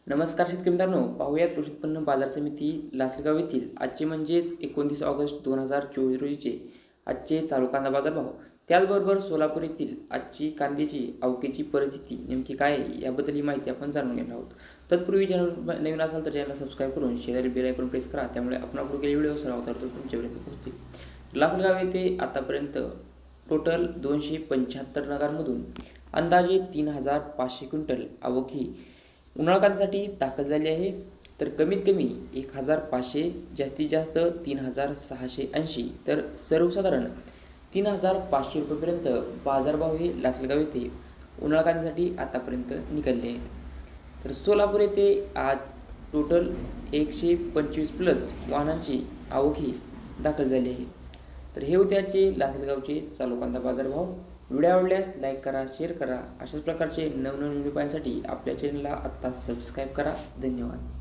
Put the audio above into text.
नमस्कार शेतकरी मित्रांनो, पाहूयात कृषी उत्पन्न बाजार समिती लासलगाव येथील आजचे म्हणजेच 29 ऑगस्ट 2024 रोजीचे आजचे चालू कांदा बाजार भाव. त्याचबरोबर सोलापूर येथील आजची कांद्याची अवकेची परिस्थिती नेमकी काय आहे याबद्दल ही माहिती आपण जाणून घेणार आहोत. तत्पूर्वी चॅनल नवीन असाल तर चॅनलला सबस्क्राईब करून शेजारी बेल आयकॉन प्रेस करा, त्यामुळे आपण अपलोड केलेले व्हिडिओ सर्वप्रथम तुमच्यापर्यंत पोहोचतील. लासलगाव येथे आतापर्यंत टोटल 275 नगांमधून अंदाजे 3500 क्विंटल आवक ही उन्हाळी कांद्यासाठी दाखल झाली आहे. तर कमीत कमी 1500, जास्तीत जास्त 3680, तर सर्वसाधारण 3500 रुपयेपर्यंत बाजारभाव हे लासलगाव येथे उन्हाळी कांद्यासाठी आतापर्यंत निघाले आहेत. तर सोलापूर येथे आज टोटल 125 प्लस वाहनांची आवक ही दाखल झाली आहे. तर हे होते आजचे लासलगावचे चालू कांदा बाजारभाव. व्हिडिओ आवडल्यास लाईक करा, शेअर करा. अशाच प्रकारचे नवनवीन व्हिडिओ पाहण्यासाठी आपल्या चॅनलला आत्ता सबस्क्राईब करा. धन्यवाद.